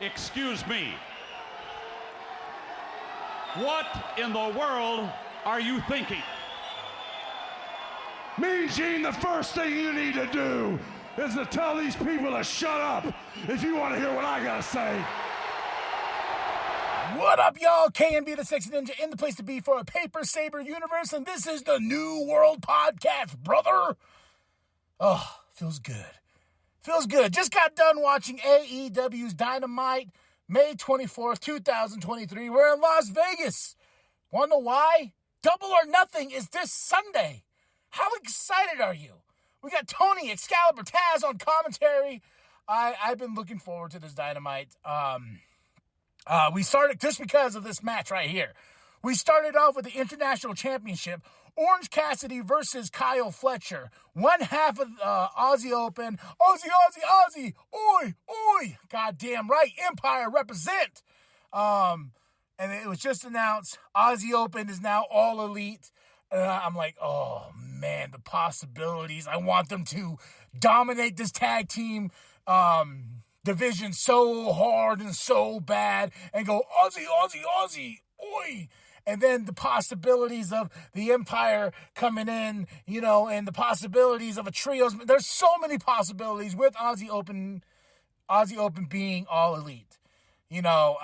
Excuse me. What in the world are you thinking? Mean Gene, the first thing you need to do is to tell these people to shut up if you want to hear what I gotta say. What up, y'all? KNB the Sexy Ninja in the place to be for a Paper Saber universe, and this is the New World Podcast, brother. Oh, feels good. Feels good. Just got done watching AEW's Dynamite, May 24th, 2023. We're in Las Vegas. Want to know why? Double or Nothing is this Sunday. How excited are you? We got Tony, Excalibur, Taz on commentary. I've been looking forward to this Dynamite. We started just because of this match right here. We started off with the International Championship, Orange Cassidy versus Kyle Fletcher. One half of Aussie Open. Aussie. Oi. Goddamn right. Empire represent. And it was just announced Aussie Open is now all elite. I'm like, oh, man, the possibilities. I want them to dominate this tag team division so hard and so bad and go, Aussie, oi. And then the possibilities of the Empire coming in, you know, and the possibilities of a trios. There's so many possibilities with Aussie Open being all elite. You know,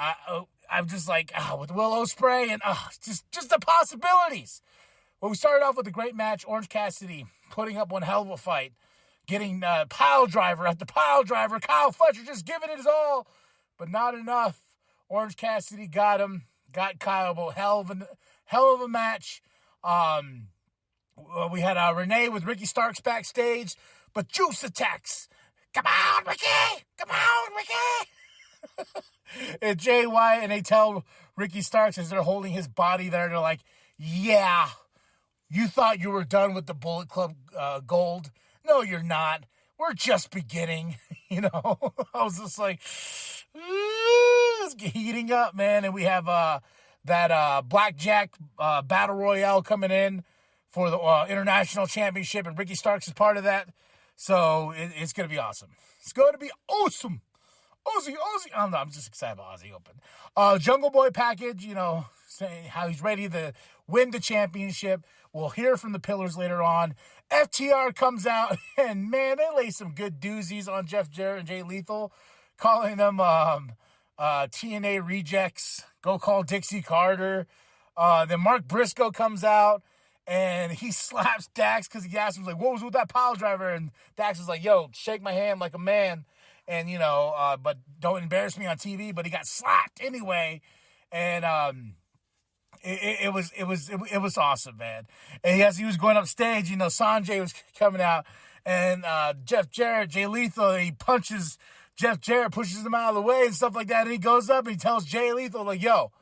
I'm just like, with Will Ospreay and just the possibilities. Well, we started off with a great match. Orange Cassidy putting up one hell of a fight. Getting pile driver after pile driver. Kyle Fletcher just giving it his all. But not enough. Orange Cassidy got him. Got Kyle, but hell of a match. We had Renee with Ricky Starks backstage, but Juice attacks. Come on, Ricky! And Jay Wyatt, and they tell Ricky Starks as they're holding his body there, they're like, yeah, you thought you were done with the Bullet Club Gold. No, you're not. We're just beginning. You know, I was just like, it's heating up, man. And we have that Blackjack Battle Royale coming in for the International Championship, and Ricky Starks is part of that. So it's going to be awesome. It's going to be awesome. Aussie. I don't know. I'm just excited about Aussie Open. Jungle Boy package, you know, saying how he's ready to win the championship. We'll hear from the Pillars later on. FTR comes out, and, man, they lay some good doozies on Jeff Jarrett and Jay Lethal, calling them TNA rejects. Go call Dixie Carter. Then Mark Briscoe comes out, and he slaps Dax because he asked him, like, what was with that pile driver? And Dax was like, yo, shake my hand like a man. And, you know, but don't embarrass me on TV. But he got slapped anyway. And it was awesome, man. And as he was going upstage, you know, Sanjay was coming out. And Jeff Jarrett, Jay Lethal, he punches Jeff Jarrett, pushes him out of the way and stuff like that. And he goes up and he tells Jay Lethal, like, yo,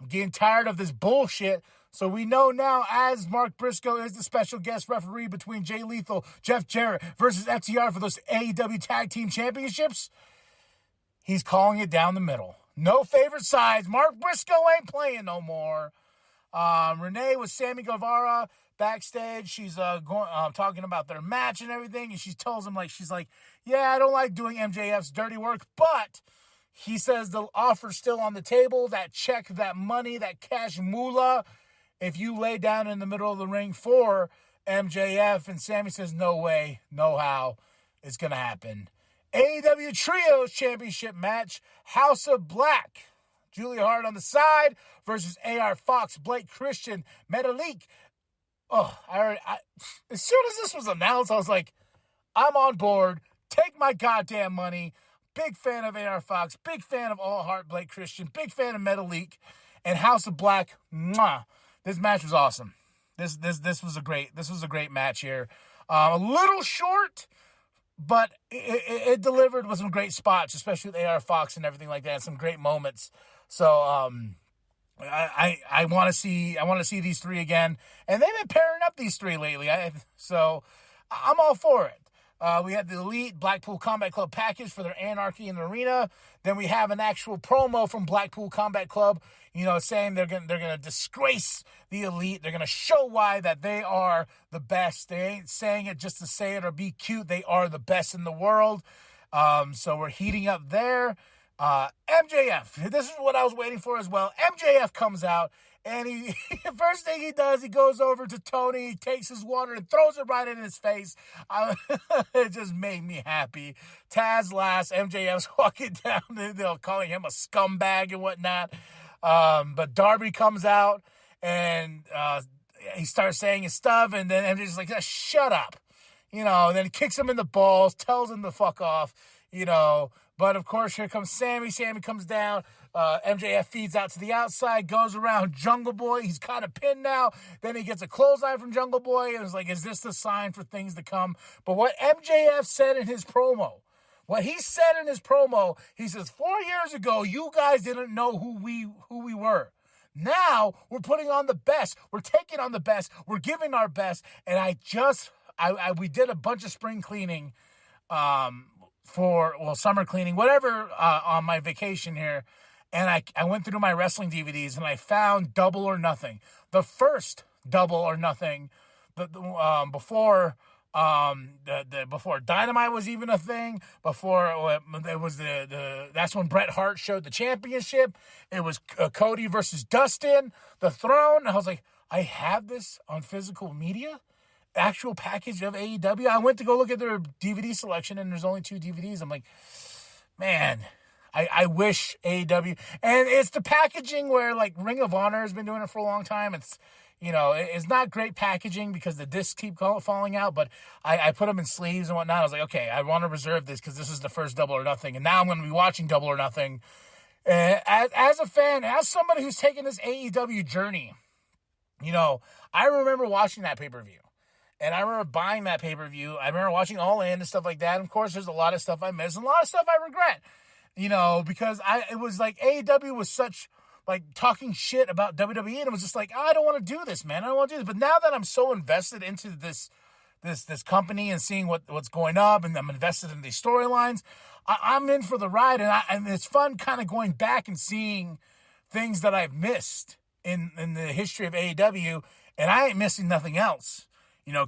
I'm getting tired of this bullshit. So we know now, as Mark Briscoe is the special guest referee between Jay Lethal, Jeff Jarrett versus FTR for those AEW Tag Team Championships, he's calling it down the middle. No favorite sides. Mark Briscoe ain't playing no more. Renee with Sammy Guevara backstage. She's talking about their match and everything, and she tells him, like, she's like, yeah, I don't like doing MJF's dirty work, but he says the offer's still on the table, that check, that money, that cash moolah, if you lay down in the middle of the ring for MJF. And Sammy says, no way, no how it's going to happen. AEW Trios Championship match, House of Black. Julia Hart on the side versus AR Fox, Blake Christian, Metalik. Oh, as soon as this was announced, I was like, I'm on board. Take my goddamn money. Big fan of AR Fox. Big fan of All Heart, Blake Christian. Big fan of Metalik. And House of Black. Mwah. This match was awesome. This was a great match here. A little short, but it delivered with some great spots, especially with AR Fox and everything like that. Some great moments. So I want to see these three again, and they've been pairing up these three lately. So I'm all for it. We had the Elite Blackpool Combat Club package for their Anarchy in the Arena. Then we have an actual promo from Blackpool Combat Club, you know, saying they're gonna disgrace the Elite. They're gonna show why that they are the best. They ain't saying it just to say it or be cute. They are the best in the world. So we're heating up there. MJF, this is what I was waiting for as well. MJF comes out, and he first thing he does, he goes over to Tony, he takes his water and throws it right in his face. It just made me happy. Taz last, MJF's walking down, they're calling him a scumbag and whatnot. But Darby comes out, and he starts saying his stuff, and then MJF's like, shut up. And then he kicks him in the balls, tells him to fuck off, But, of course, here comes Sammy. Sammy comes down. MJF feeds out to the outside, goes around Jungle Boy. He's kind of pinned now. Then he gets a clothesline from Jungle Boy. And it's like, is this the sign for things to come? But what MJF said in his promo, he says, 4 years ago, you guys didn't know who we were. Now, we're putting on the best. We're taking on the best. We're giving our best. And we did a bunch of spring cleaning, summer cleaning, whatever, on my vacation here. And I went through my wrestling DVDs and I found Double or Nothing. The first Double or Nothing, before Dynamite was even a thing, before it was that's when Bret Hart showed the championship. It was Cody versus Dustin, the Throne. I was like, I have this on physical media? Actual package of AEW. I went to go look at their DVD selection, and there's only 2 DVDs. I'm like, man, I wish AEW, and it's the packaging where like Ring of Honor has been doing it for a long time. It's it's not great packaging because the discs keep falling out, but I put them in sleeves and whatnot. I was like, okay, I want to reserve this because this is the first Double or Nothing, and now I'm going to be watching Double or Nothing. As a fan, as somebody who's taken this AEW journey, I remember watching that pay-per-view. And I remember buying that pay-per-view. I remember watching All In and stuff like that. And of course, there's a lot of stuff I missed and a lot of stuff I regret. Because it was like AEW was such, like, talking shit about WWE. And it was just like, I don't want to do this, man. I don't want to do this. But now that I'm so invested into this company and seeing what's going up, and I'm invested in these storylines, I'm in for the ride. And it's fun kind of going back and seeing things that I've missed in the history of AEW. And I ain't missing nothing else.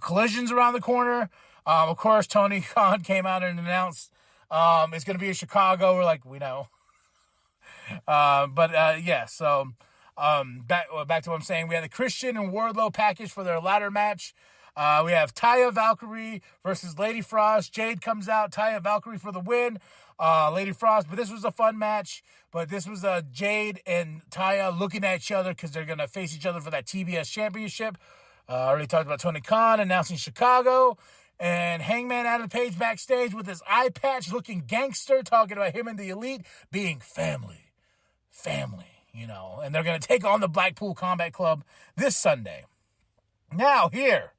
Collision's around the corner. Of course, Tony Khan came out and announced it's going to be in Chicago. We're like, we know. So back to what I'm saying. We had the Christian and Wardlow package for their ladder match. We have Taya Valkyrie versus Lady Frost. Jade comes out. Taya Valkyrie for the win. Lady Frost. But this was a fun match. But this was Jade and Taya looking at each other because they're going to face each other for that TBS championship. I already talked about Tony Khan announcing Chicago, and Hangman Adam Page backstage with his eye patch looking gangster, talking about him and the Elite being family, and they're going to take on the Blackpool Combat Club this Sunday. Now here,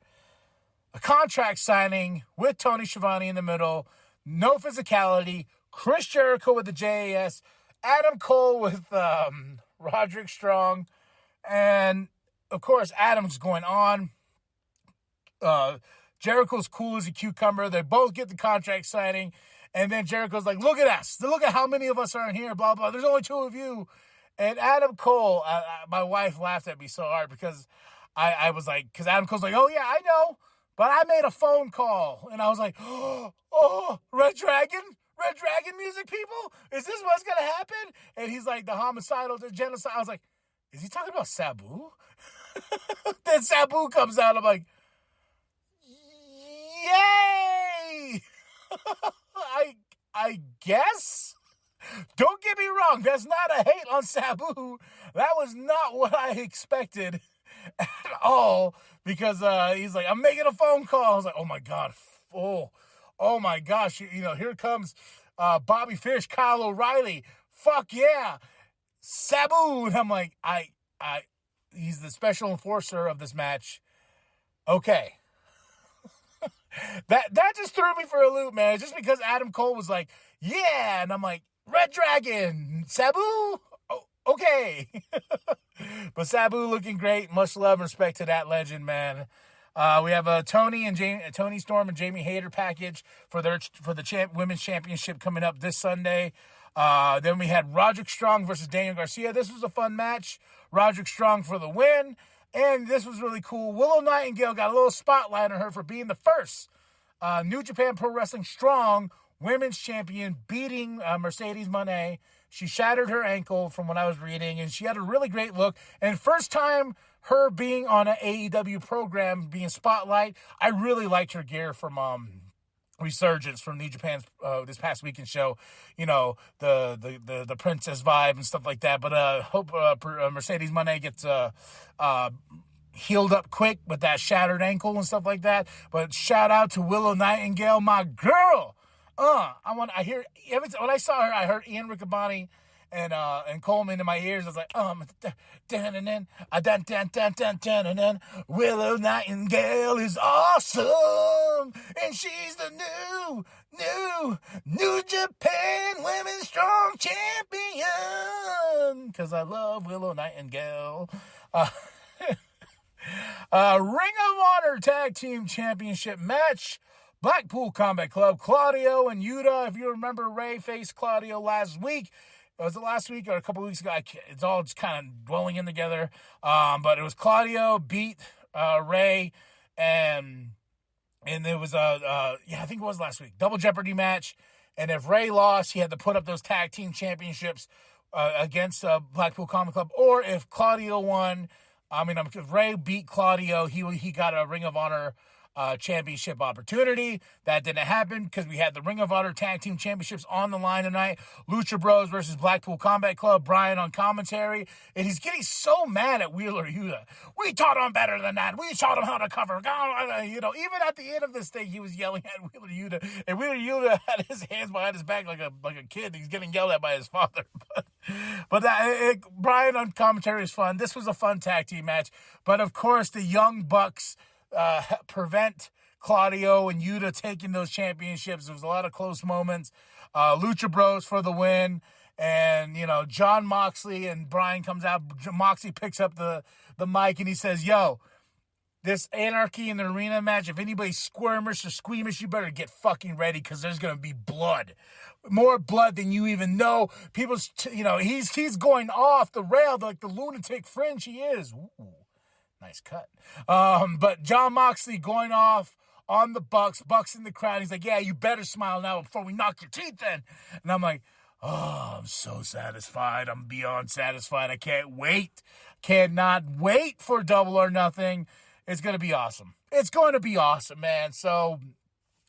a contract signing with Tony Schiavone in the middle, no physicality, Chris Jericho with the JAS, Adam Cole with Roderick Strong, and of course, Adam's going on. Jericho's cool as a cucumber. They both get the contract signing. And then Jericho's like, look at us. Look at how many of us are in here, blah, blah. There's only 2 of you. And Adam Cole, my wife laughed at me so hard because I was like, because Adam Cole's like, oh, yeah, I know. But I made a phone call. And I was like, oh, Red Dragon music, people? Is this what's going to happen? And he's like, the homicidal, the genocide. I was like, is he talking about Sabu? Then Sabu comes out. I'm like, yay! I guess. Don't get me wrong. That's not a hate on Sabu. That was not what I expected at all. Because he's like, I'm making a phone call. I was like, oh my god. Oh my gosh. Here comes Bobby Fish, Kyle O'Reilly. Fuck yeah, Sabu. And I'm like, he's the special enforcer of this match. Okay. that just threw me for a loop, man. Just because Adam Cole was like, yeah. And I'm like, Red Dragon, Sabu? Oh, okay. But Sabu looking great. Much love and respect to that legend, man. We have a Tony Storm and Jamie Hayter package for the women's championship coming up this Sunday. Then we had Roderick Strong versus Daniel Garcia. This was a fun match. Roderick Strong for the win. And this was really cool. Willow Nightingale got a little spotlight on her for being the first New Japan Pro Wrestling Strong women's champion, beating Mercedes Moné. She shattered her ankle from what I was reading, and she had a really great look. And first time her being on an AEW program, being Spotlight, I really liked her gear from Resurgence from New Japan's this past weekend show. You know, the princess vibe and stuff like that. But hope Mercedes Moné gets healed up quick with that shattered ankle and stuff like that. But shout out to Willow Nightingale, my girl. When I saw her, I heard Ian Riccaboni and Coleman in my ears. I was like, Willow Nightingale is awesome, and she's the New Japan Women's Strong Champion. Because I love Willow Nightingale. Ring of Honor Tag Team Championship match. Blackpool Combat Club, Claudio and Yuta. If you remember, Ray faced Claudio last week. Was it last week or a couple weeks ago? It's all just kind of dwelling in together. But it was Claudio beat Ray, and it was I think it was last week. Double Jeopardy match. And if Ray lost, he had to put up those tag team championships against Blackpool Combat Club. Or if Claudio won, if Ray beat Claudio, he got a Ring of Honor championship opportunity. That didn't happen because we had the Ring of Honor Tag Team Championships on the line tonight. Lucha Bros versus Blackpool Combat Club. Brian on commentary, and he's getting so mad at Wheeler Yuta. We taught him better than that. We taught him how to cover. Even at the end of this thing, he was yelling at Wheeler Yuta, and Wheeler Yuta had his hands behind his back like a kid. He's getting yelled at by his father. But Brian on commentary is fun. This was a fun tag team match, but of course the Young Bucks prevent Claudio and Yuta taking those championships. There was a lot of close moments. Lucha Bros for the win. And, John Moxley and Brian comes out. Moxley picks up the mic and he says, yo, this Anarchy in the Arena match, if anybody's squirmish or squeamish, you better get fucking ready because there's going to be blood. More blood than you even know. People's, he's going off the rail like the lunatic fringe he is. Ooh. Nice cut. But John Moxley going off on the Bucks in the crowd. He's like, yeah, you better smile now before we knock your teeth in. And I'm like, oh, I'm so satisfied. I'm beyond satisfied. I can't wait. Cannot wait for Double or Nothing. It's going to be awesome. It's going to be awesome, man. So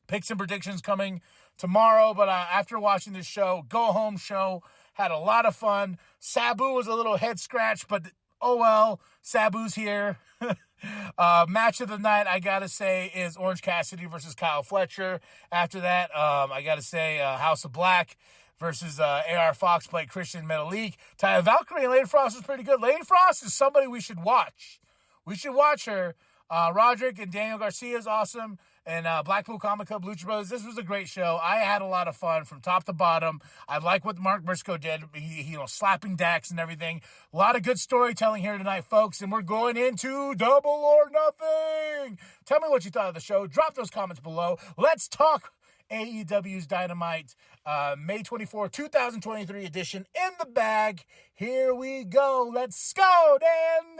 picks and predictions coming tomorrow. But after watching this show, go home show, had a lot of fun. Sabu was a little head scratch, but oh well, Sabu's here. Match of the night, I gotta say, is Orange Cassidy versus Kyle Fletcher. After that, I gotta say House of Black versus AR Fox played Christian Metalik. Taya Valkyrie and Lady Frost was pretty good. Lady Frost is somebody we should watch. We should watch her. Roderick and Daniel Garcia is awesome. And Blackpool Comic Club, Lucha Bros. This was a great show. I had a lot of fun from top to bottom. I like what Mark Briscoe did. He slapping Dax and everything. A lot of good storytelling here tonight, folks. And we're going into Double or Nothing. Tell me what you thought of the show. Drop those comments below. Let's talk AEW's Dynamite, May 24, 2023 edition in the bag. Here we go. Let's go. Then.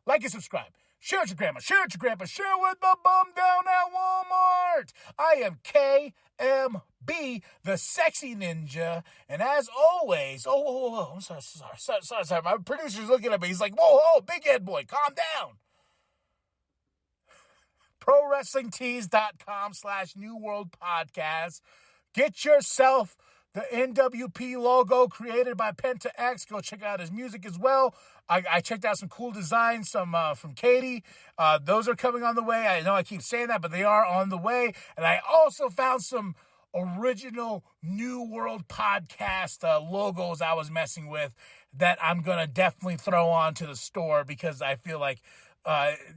Like and subscribe. Share it with your grandma. Share it with your grandpa. Share it with the bum down at Walmart. I am KMB, the sexy ninja. And as always, I'm sorry. My producer's looking at me. He's like, whoa, big head boy, calm down. ProWrestlingTees.com/New World Podcast. Get yourself the nWp logo created by Penta X. Go check out his music as well. I checked out some cool designs, some from Katie. Those are coming on the way. I know I keep saying that, but they are on the way. And I also found some original New World Podcast logos I was messing with that I'm going to definitely throw onto the store because I feel like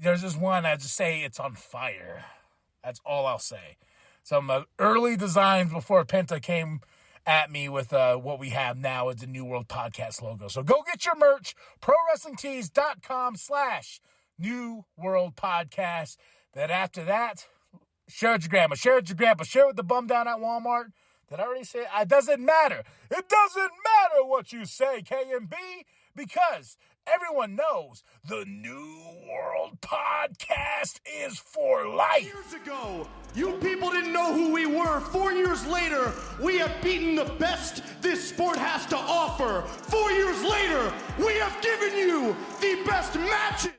there's this one, I just say it's on fire. That's all I'll say. Some early designs before Penta came at me with what we have now as the New World Podcast logo. So go get your merch, ProWrestlingTees.com/New World Podcast. Then after that, share it with your grandma, share it with your grandpa, share it with the bum down at Walmart. Did I already say it? It doesn't matter. It doesn't matter what you say, KMB, because everyone knows the New World Podcast is for life. Years ago, you people didn't know who we were. 4 years later, we have beaten the best this sport has to offer. 4 years later, we have given you the best matches.